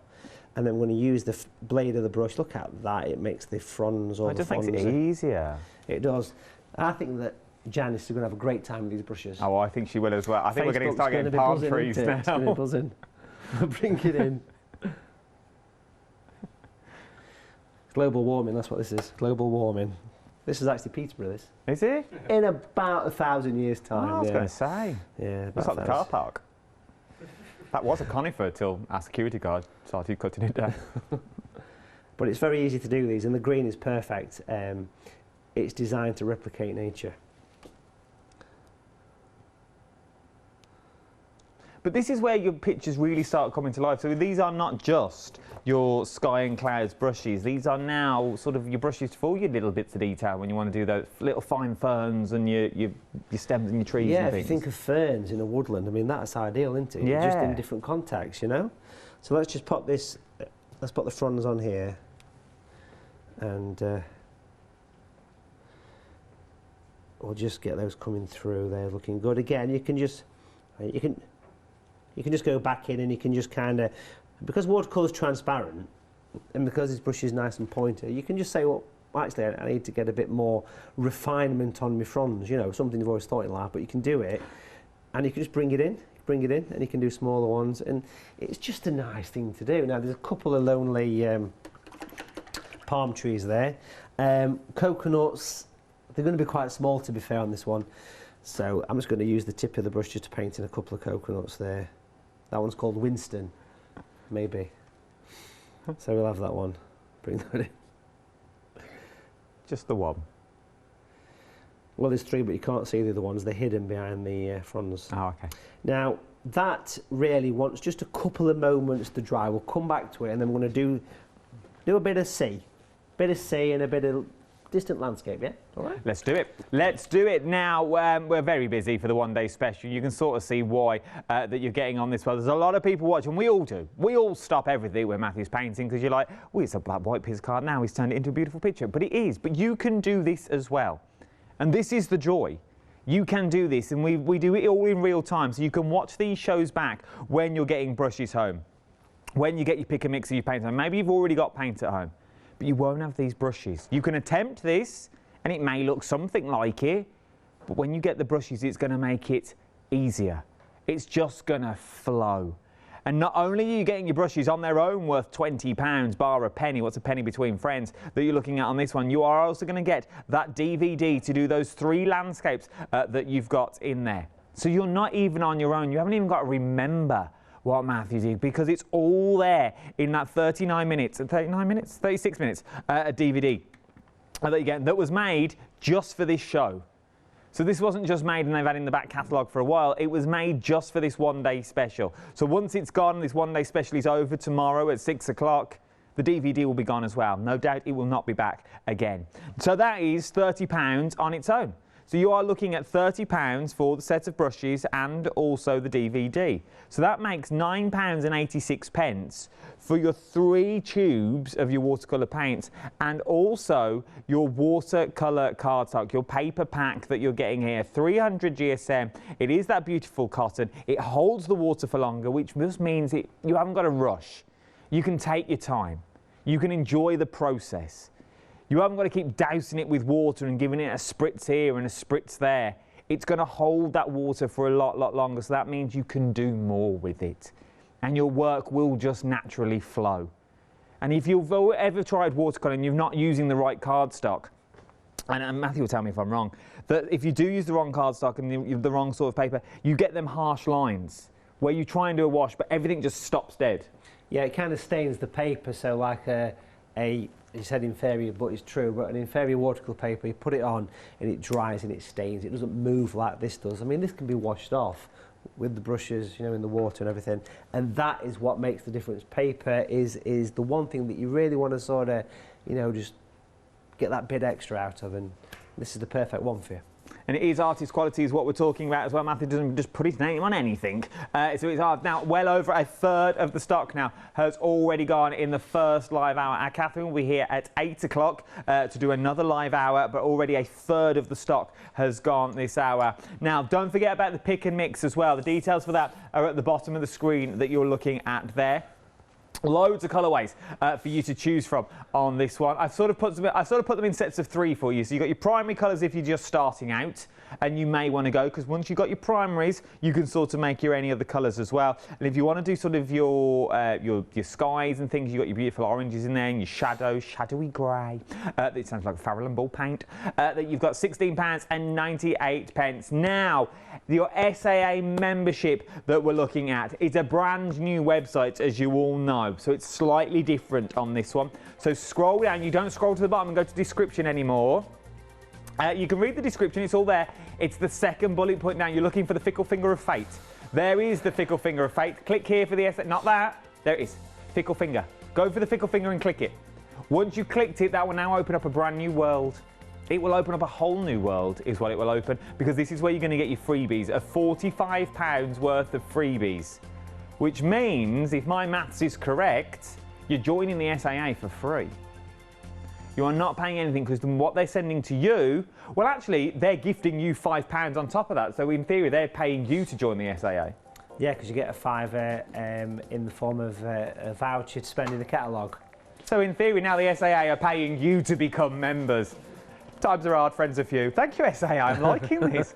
and then we're going to use the blade of the brush. Look at that. It makes the fronds or It the just makes fronds. it easier. It does. I think that Janice is going to have a great time with these brushes. Oh, I think she will as well. I think we're going to start getting palm trees now. It's going to be buzzing. Bring it in. Global warming, that's what this is. Global warming. This is actually Peterborough, this. Is it? In about 1,000 years' time. Oh, I was going to say. Yeah, It's like the car park. That was a conifer till our security guard started cutting it down. But it's very easy to do these, and the green is perfect. It's designed to replicate nature. But this is where your pictures really start coming to life. So these are not just your sky and clouds brushes. These are now sort of your brushes for all your little bits of detail when you want to do those little fine ferns and your stems and your trees Yeah, and if things. you think of ferns in a woodland, I mean, that's ideal, isn't it? Yeah. Just in different contexts, you know? So let's just pop this, let's put the fronds on here. And we'll just get those coming through. They're looking good. Again, you can just go back in and you can just kind of, because watercolour's transparent and because this brush is nice and pointy, you can just say, well, actually, I need to get a bit more refinement on my fronds, you know, something you've always thought in life, but you can do it and you can just bring it in, and you can do smaller ones, and it's just a nice thing to do. Now, there's a couple of lonely palm trees there. Coconuts, they're going to be quite small, to be fair, on this one. So I'm just going to use the tip of the brush just to paint in a couple of coconuts there. That one's called Winston, maybe. So we'll have that one. Bring that in. Just the one. Well, there's three, but you can't see the other ones. They're hidden behind the fronds. Oh, OK. Now, that really wants just a couple of moments to dry. We'll come back to it, and then we're going to do a bit of sea. Bit of sea and a bit of distant landscape, yeah? All right. Let's do it. Let's do it now. We're very busy for the one-day special. You can sort of see why that you're getting on this. Well, there's a lot of people watching. We all do. We all stop everything when Matthew's painting because you're like, oh, it's a black-white piece of card now. He's turned it into a beautiful picture. But it is. But you can do this as well. And this is the joy. You can do this, and we do it all in real time. So you can watch these shows back when you're getting brushes home, when you get your pick and mix of your paint home. Maybe you've already got paint at home, but you won't have these brushes. You can attempt this, and it may look something like it, but when you get the brushes, it's going to make it easier. It's just going to flow. And not only are you getting your brushes on their own worth £20, bar a penny, what's a penny between friends, that you're looking at on this one, you are also going to get that DVD to do those 3 landscapes that you've got in there. So you're not even on your own. You haven't even got to remember what Matthew did, because it's all there in that 36 minutes, a DVD that you get, that was made just for this show. So this wasn't just made and they've had it in the back catalogue for a while. It was made just for this one-day special. So once it's gone, this one-day special is over tomorrow at 6 o'clock, the DVD will be gone as well. No doubt it will not be back again. So that is £30 on its own. So you are looking at £30 for the set of brushes and also the DVD. So that makes £9.86 for your 3 tubes of your watercolour paints and also your watercolour cardstock, your paper pack that you're getting here, 300 GSM. It is that beautiful cotton. It holds the water for longer, which just means you haven't got to rush. You can take your time. You can enjoy the process. You haven't got to keep dousing it with water and giving it a spritz here and a spritz there. It's going to hold that water for a lot longer, so that means you can do more with it. And your work will just naturally flow. And if you've ever tried watercolour and you're not using the right cardstock, and Matthew will tell me if I'm wrong, that if you do use the wrong cardstock and the wrong sort of paper, you get them harsh lines where you try and do a wash, but everything just stops dead. Yeah, it kind of stains the paper, so like a you said inferior, but it's true, but an inferior watercolour paper, you put it on and it dries and it stains. It doesn't move like this does. I mean, this can be washed off with the brushes, you know, in the water and everything. And that is what makes the difference. Paper is the one thing that you really want to sort of, you know, just get that bit extra out of, and this is the perfect one for you. And it is artist quality is what we're talking about as well. Matthew doesn't just put his name on anything. So it's hard. Now, well over a third of the stock now has already gone in the first live hour. Our Catherine will be here at 8 o'clock to do another live hour, but already a third of the stock has gone this hour. Now, don't forget about the pick and mix as well. The details for that are at the bottom of the screen that you're looking at there. Loads of colourways for you to choose from on this one. I've sort of put them in sets of 3 for you. So you've got your primary colours if you're just starting out, and you may want to go, because once you've got your primaries, you can sort of make your any other colours as well. And if you want to do sort of your skies and things, you've got your beautiful oranges in there, and your shadowy grey. It sounds like Farrell and Ball paint. That you've got £16.98. Now, your SAA membership that we're looking at is a brand new website, as you all know. So it's slightly different on this one. So scroll down. You don't scroll to the bottom and go to description anymore. You can read the description. It's all there. It's the second bullet point down. You're looking for the fickle finger of fate. There is the fickle finger of fate. Click here for the not that. There it is. Fickle finger. Go for the fickle finger and click it. Once you clicked it, that will now open up a brand new world. It will open up a whole new world, is what it will open, because this is where you're going to get your freebies of £45 worth of freebies. Which means, if my maths is correct, you're joining the SAA for free. You are not paying anything, because what they're sending to you, well, actually, they're gifting you £5 on top of that. So in theory, they're paying you to join the SAA. Yeah, because you get a £5 in the form of a voucher to spend in the catalogue. So in theory, now the SAA are paying you to become members. Times are hard, friends are few. Thank you, SAA. I'm liking this.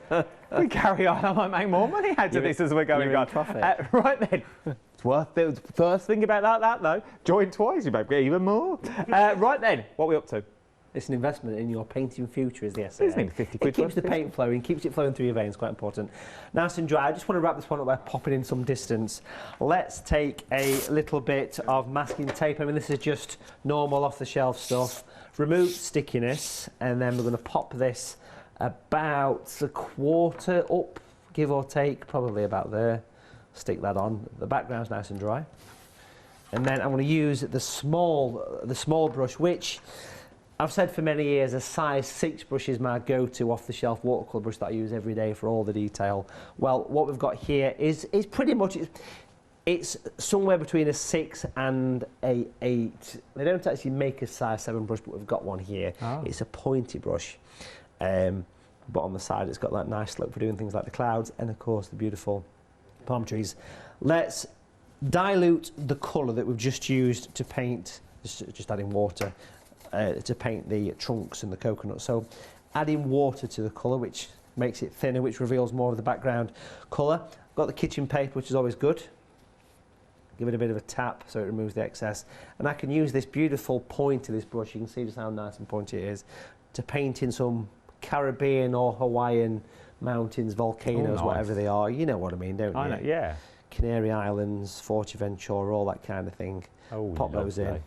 We carry on. I might make more money out of this as we're going on. Right then. It's worth it. First thing about that though, join twice, you might get even more. Right then, what are we up to? It's an investment in your painting future, is the SAA. Isn't it 50 quid? It keeps the paint flowing, keeps it flowing through your veins, quite important. Nice and dry. I just want to wrap this one up by popping in some distance. Let's take a little bit of masking tape. I mean, this is just normal off-the-shelf stuff. Remove stickiness, and then we're going to pop this about a quarter up, give or take, probably about there. Stick that on. The background's nice and dry. And then I'm going to use the small brush, which I've said for many years a size 6 brush is my go-to off-the-shelf watercolour brush that I use every day for all the detail. Well, what we've got here is pretty much, it's somewhere between a 6 and a 8. They don't actually make a size 7 brush, but we've got one here. Oh. It's a pointy brush, but on the side it's got that nice slope for doing things like the clouds and of course the beautiful palm trees. Let's dilute the colour that we've just used to paint, just adding water, to paint the trunks and the coconut. So adding water to the colour, which makes it thinner, which reveals more of the background colour. Got the kitchen paper, which is always good. Give it a bit of a tap so it removes the excess. And I can use this beautiful point of this brush, you can see just how nice and pointy it is, to paint in some Caribbean or Hawaiian mountains, volcanoes, whatever they are. You know what I mean, don't you? I know, yeah. Canary Islands, Forteventura, all that kind of thing. Oh, pop those in.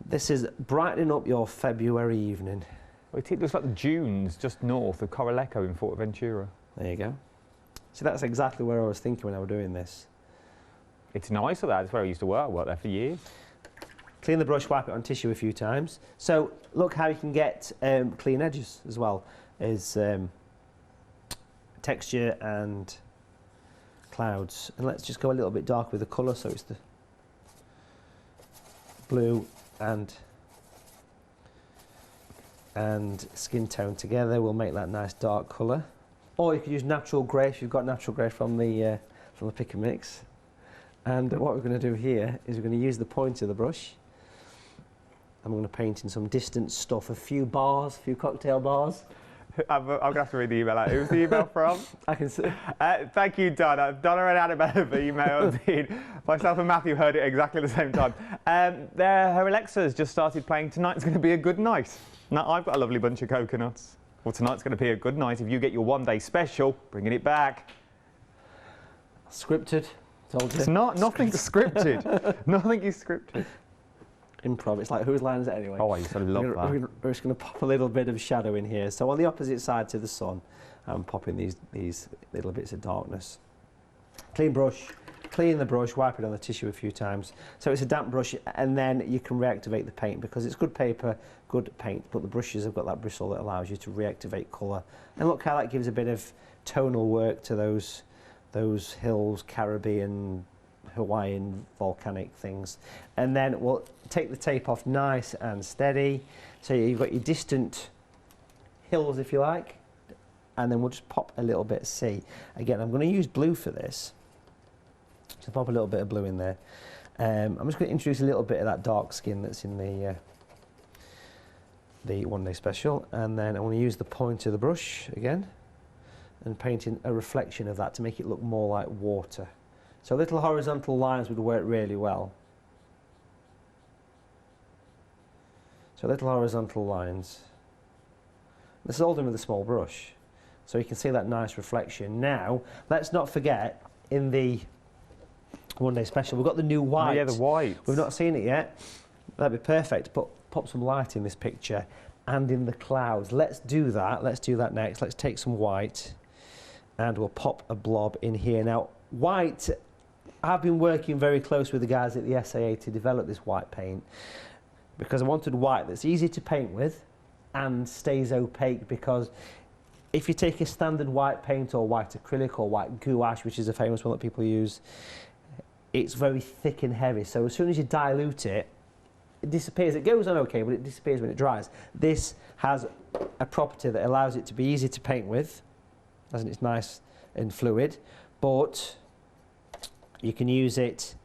This is brightening up your February evening. Well, it looks like the dunes just north of Coroleco in Forteventura. There you go. So that's exactly where I was thinking when I was doing this. It's nice of that. It's where I used to work. I worked there for years. Clean the brush, wipe it on tissue a few times. So look how you can get clean edges as well as texture and clouds. And let's just go a little bit dark with the colour, so it's the blue and skin tone together. We'll make that nice dark colour. Or you could use natural grey if you've got natural grey from the pick and mix. And what we're going to do here is we're going to use the point of the brush. I'm going to paint in some distant stuff, a few bars, a few cocktail bars. I'm going to have to read the email out. Who's the email from? I can see. Thank you, Donna. Donna and Annabelle have emailed in. Myself and Matthew heard it exactly at the same time. Her Alexa's just started playing Tonight's Going to Be a Good Night. Now, I've got a lovely bunch of coconuts. Well, tonight's going to be a good night if you get your one-day special, bringing it back. Scripted. Told you. It's not. Nothing's scripted. Nothing is scripted. Improv. It's like, whose line is it anyway? Oh, I used to love that. We're just going to pop a little bit of shadow in here. So on the opposite side to the sun, I'm popping these little bits of darkness. Clean brush. Clean the brush, wipe it on the tissue a few times. So it's a damp brush, and then you can reactivate the paint because it's good paper, good paint, but the brushes have got that bristle that allows you to reactivate colour. And look how that gives a bit of tonal work to those hills, Caribbean, Hawaiian, volcanic things. And then we'll take the tape off nice and steady. So you've got your distant hills, if you like, and then we'll just pop a little bit C. Again, I'm going to use blue for this. So pop a little bit of blue in there. I'm just going to introduce a little bit of that dark skin that's in the one-day special, and then I want to use the point of the brush again and paint in a reflection of that to make it look more like water. So little horizontal lines would work really well. So little horizontal lines. This is all done with a small brush, so you can see that nice reflection. Now, let's not forget, in the one-day special, we've got the new white. Oh, yeah, the white. We've not seen it yet. That'd be perfect. But pop some light in this picture and in the clouds. Let's do that. Let's do that next. Let's take some white and we'll pop a blob in here. Now, white, I've been working very close with the guys at the SAA to develop this white paint because I wanted white that's easy to paint with and stays opaque, because if you take a standard white paint or white acrylic or white gouache, which is a famous one that people use, it's very thick and heavy, so as soon as you dilute it, it disappears. It goes on okay, but it disappears when it dries. This has a property that allows it to be easy to paint with, as in it's nice and fluid, but you can use it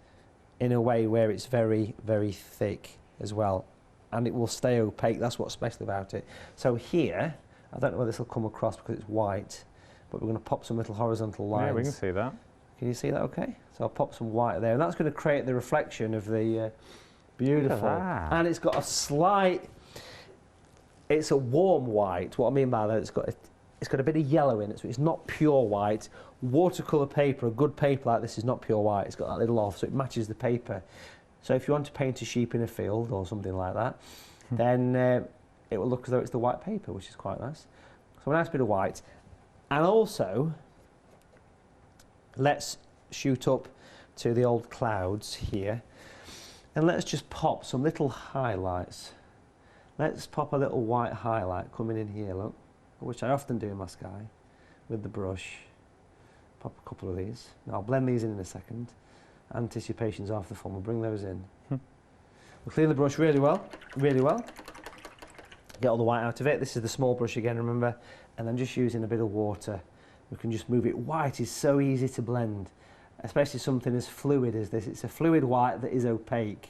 in a way where it's very, very thick as well, and it will stay opaque. That's what's special about it. So here, I don't know whether this will come across because it's white, but we're going to pop some little horizontal lines. Yeah, we can see that. Can you see that okay? So I'll pop some white there, and that's going to create the reflection of the beautiful. And it's got a slight, it's a warm white. What I mean by that, it's got a bit of yellow in it, so it's not pure white. Watercolour paper, a good paper like this is not pure white. It's got that little off, so it matches the paper. So if you want to paint a sheep in a field or something like that, then it will look as though it's the white paper, which is quite nice. So a nice bit of white. And also, let's shoot up to the old clouds here, and let's just pop some little highlights. Let's pop a little white highlight coming in here, look, which I often do in my sky with the brush. Pop a couple of these. Now I'll blend these in a second. Anticipation's half the fun. We'll bring those in. We'll clean the brush really well, really well. Get all the white out of it. This is the small brush again, remember, and then just using a bit of water, we can just move it. White is so easy to blend, especially something as fluid as this. It's a fluid white that is opaque,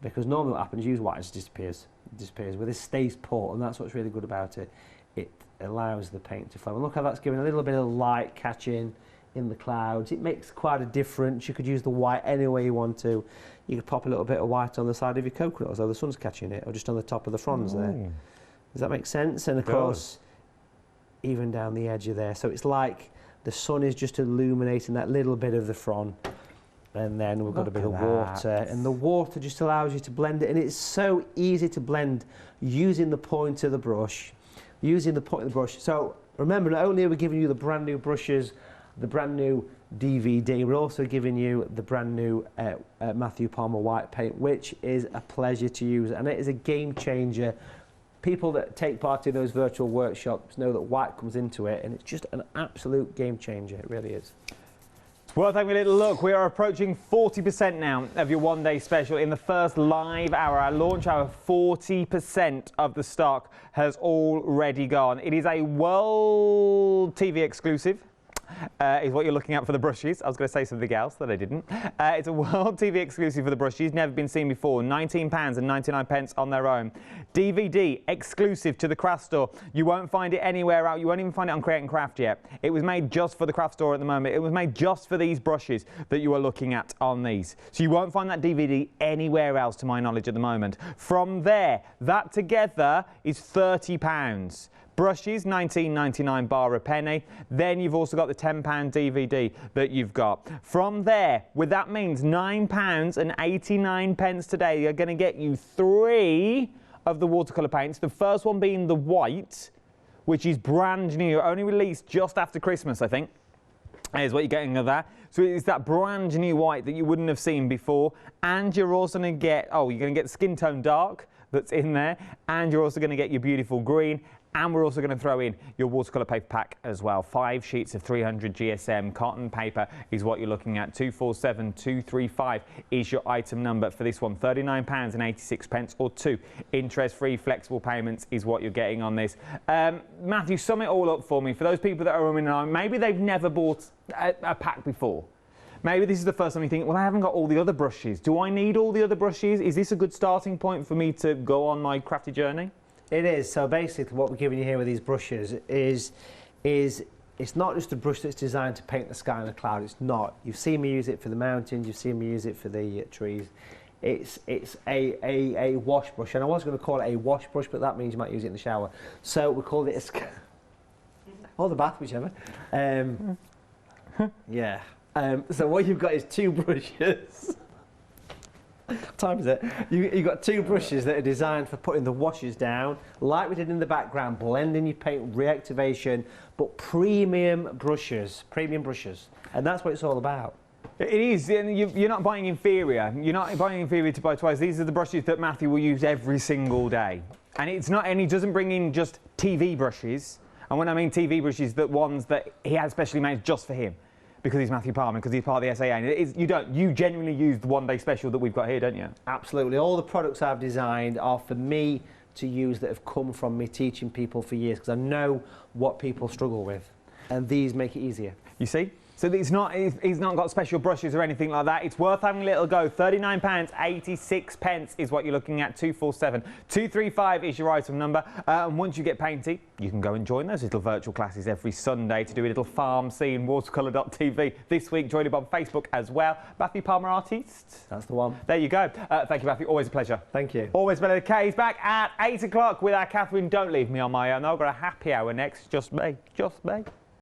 because normally what happens, you use white, it just disappears. It disappears. With this stays put, and that's what's really good about it. It allows the paint to flow. And look how that's giving a little bit of light catching in the clouds. It makes quite a difference. You could use the white any way you want to. You could pop a little bit of white on the side of your coconut as though the sun's catching it, or just on the top of the fronds there. Does that make sense? And of course, even down the edge of there. So it's like the sun is just illuminating that little bit of the frond, and then we've got a bit of water, and the water just allows you to blend it, and it's so easy to blend using the point of the brush, So remember, not only are we giving you the brand new brushes, the brand new DVD, we're also giving you the brand new Matthew Palmer white paint, which is a pleasure to use, and it is a game changer. People that take part in those virtual workshops know that white comes into it, and it's just an absolute game changer. It really is. Well, thank you a little look. We are approaching 40% now of your one-day special. In the first live hour, our launch hour, 40% of the stock has already gone. It is a World TV exclusive. Is what you're looking at for the brushes. I was going to say something else that I didn't. It's a World TV exclusive for the brushes, never been seen before. £19.99 on their own. DVD exclusive to the craft store. You won't find it anywhere else. You won't even find it on Create and Craft yet. It was made just for the craft store at the moment. It was made just for these brushes that you are looking at on these. So you won't find that DVD anywhere else, to my knowledge, at the moment. From there, that together is £30. Brushes, £19.99 bar a penny. Then you've also got the £10 DVD that you've got. From there, with that means £9.89 today, you're going to get you 3 of the watercolour paints. The first one being the white, which is brand new, only released just after Christmas, I think. Is what you're getting of that. So it's that brand new white that you wouldn't have seen before. And you're also going to get, you're going to get the skin tone dark that's in there. And you're also going to get your beautiful green. And we're also going to throw in your watercolour paper pack as well. 5 sheets of 300 GSM cotton paper is what you're looking at. 247235 is your item number for this one. £39.86 or 2 interest-free flexible payments is what you're getting on this. Matthew, sum it all up for me. For those people that are roaming around, maybe they've never bought a pack before. Maybe this is the first time you think, well, I haven't got all the other brushes. Do I need all the other brushes? Is this a good starting point for me to go on my crafty journey? It is. So basically what we're giving you here with these brushes is it's not just a brush that's designed to paint the sky and the cloud. It's not. You've seen me use it for the mountains, you've seen me use it for the trees. It's a wash brush, and I was going to call it a wash brush, but that means you might use it in the shower. So we called it a or the bath, whichever. Yeah. So what you've got is 2 brushes. What time is it? You've got 2 brushes that are designed for putting the washes down, like we did in the background, blending your paint, reactivation, but premium brushes, and that's what it's all about. It is, and you're not buying inferior. You're not buying inferior to buy twice. These are the brushes that Matthew will use every single day. And it's not, and he doesn't bring in just TV brushes. And when I mean TV brushes, the ones that he has specially made just for him. Because he's Matthew Palmer, because he's part of the SAA. And you genuinely use the one-day special that we've got here, don't you? Absolutely. All the products I've designed are for me to use that have come from me teaching people for years, because I know what people struggle with. And these make it easier. You see? So he's not got special brushes or anything like that. It's worth having a little go. £39.86 is what you're looking at. 247235 is your item number. And once you get painty, you can go and join those little virtual classes every Sunday to do a little farm scene, watercolour.tv. This week, join him on Facebook as well. Matthew Palmer Artist. That's the one. There you go. Thank you, Matthew. Always a pleasure. Thank you. Always better. Kay's back at 8 o'clock with our Catherine. Don't leave me on my own. I've got a happy hour next. Just me. Just me.